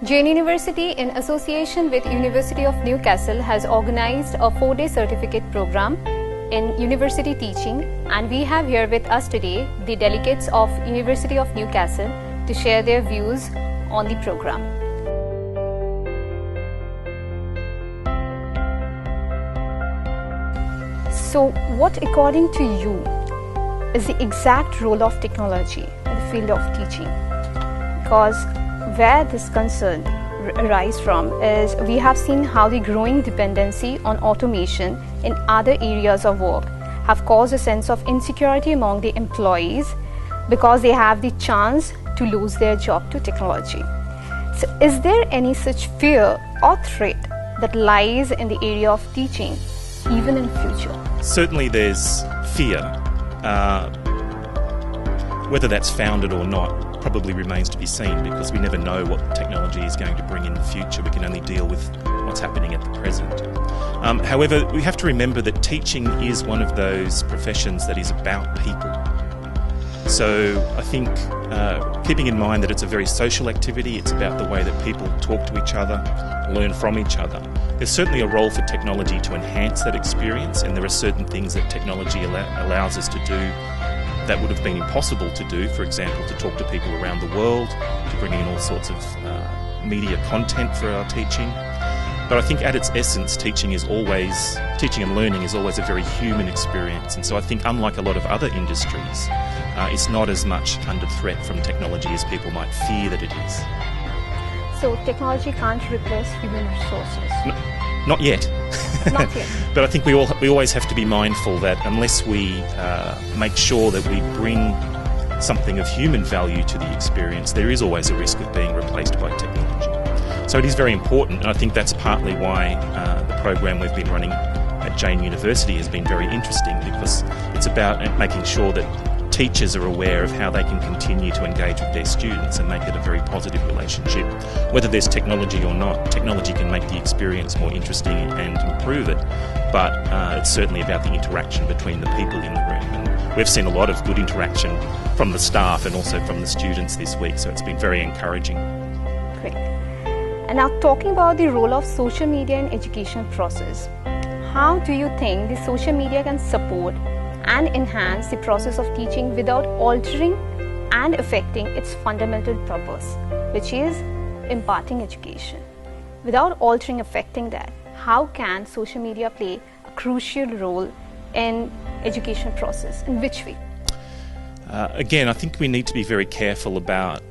Jain University, in association with University of Newcastle, has organized a 4-day certificate program in university teaching, and we have here with us today the delegates of University of Newcastle to share their views on the program. So, what according to you is the exact role of technology in the field of teaching? Because where this concern arises from is we have seen how the growing dependency on automation in other areas of work have caused a sense of insecurity among the employees because they have the chance to lose their job to technology. So is there any such fear or threat that lies in the area of teaching even in future? Certainly there's fear. Whether that's founded or not probably remains to be seen, because we never know what technology is going to bring in the future. We can only deal with what's happening at the present. However, we have to remember that teaching is one of those professions that is about people. So I think keeping in mind that it's a very social activity, it's about the way that people talk to each other, learn from each other. There's certainly a role for technology to enhance that experience, and there are certain things that technology allows us to do that would have been impossible to do, for example, to talk to people around the world, to bring in all sorts of media content for our teaching. But I think at its essence, teaching and learning is always a very human experience. And so I think unlike a lot of other industries, it's not as much under threat from technology as people might fear that it is. So technology can't replace human resources? No, not yet. Not yet. But I think we always have to be mindful that unless we make sure that we bring something of human value to the experience, there is always a risk of being replaced by technology. So it is very important, and I think that's partly why the program we've been running at Jain University has been very interesting, because it's about making sure that teachers are aware of how they can continue to engage with their students and make it a very positive relationship. Whether there's technology or not, technology can make the experience more interesting and improve it, but it's certainly about the interaction between the people in the room. And we've seen a lot of good interaction from the staff and also from the students this week, so it's been very encouraging. Great. And now talking about the role of social media in education process, how do you think the social media can support and enhance the process of teaching without altering and affecting its fundamental purpose, which is imparting education? Without altering, affecting that, how can social media play a crucial role in education process? In which way? Again, I think we need to be very careful about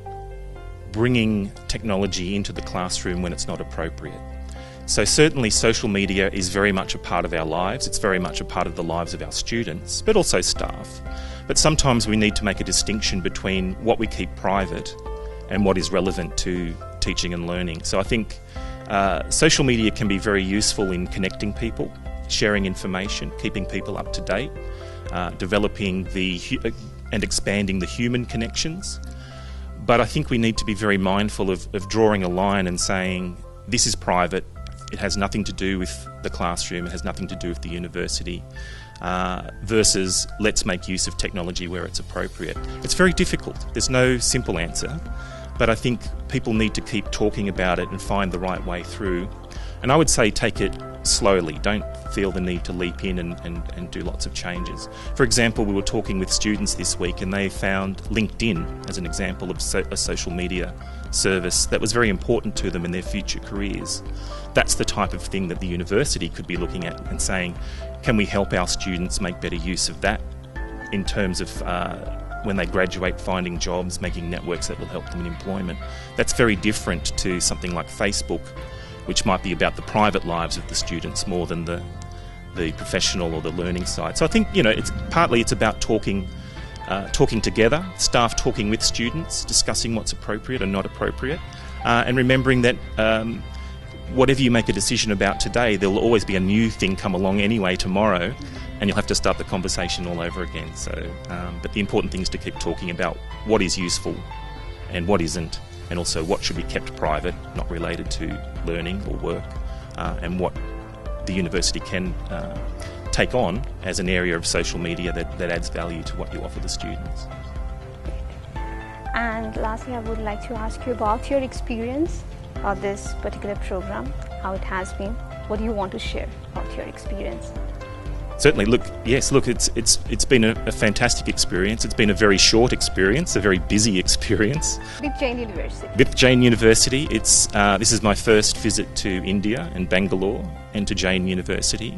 bringing technology into the classroom when it's not appropriate. So certainly social media is very much a part of our lives, it's very much a part of the lives of our students, but also staff. But sometimes we need to make a distinction between what we keep private and what is relevant to teaching and learning. So I think social media can be very useful in connecting people, sharing information, keeping people up to date, developing and expanding the human connections. But I think we need to be very mindful of drawing a line and saying, this is private, it has nothing to do with the classroom, it has nothing to do with the university, versus let's make use of technology where it's appropriate. It's very difficult, there's no simple answer, but I think people need to keep talking about it and find the right way through. And I would say take it slowly, don't feel the need to leap in and do lots of changes. For example, we were talking with students this week and they found LinkedIn as an example of a social media service that was very important to them in their future careers. That's the type of thing that the university could be looking at and saying, can we help our students make better use of that in terms of when they graduate, finding jobs, making networks that will help them in employment. That's very different to something like Facebook, which might be about the private lives of the students more than the professional or the learning side. So I think, it's about talking together, staff talking with students, discussing what's appropriate and not appropriate, and remembering that whatever you make a decision about today, there will always be a new thing come along anyway tomorrow, and you'll have to start the conversation all over again. So, but the important thing is to keep talking about what is useful and what isn't, and also what should be kept private, not related to learning or work, and what the university can take on as an area of social media that adds value to what you offer the students. And lastly, I would like to ask you about your experience this particular program, how it has been. What do you want to share about your experience? Certainly, it's been a fantastic experience. It's been a very short experience, a very busy experience. With Jain University. With Jain University, this is my first visit to India and Bangalore and to Jain University.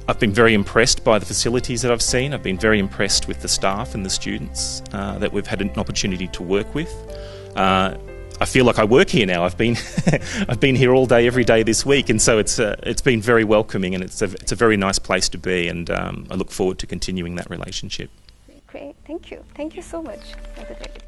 I've been very impressed by the facilities that I've seen. I've been very impressed with the staff and the students that we've had an opportunity to work with. I feel like I work here now. I've been here all day, every day this week, and so it's been very welcoming, and it's a very nice place to be, and I look forward to continuing that relationship. Great, thank you so much. Have a great day.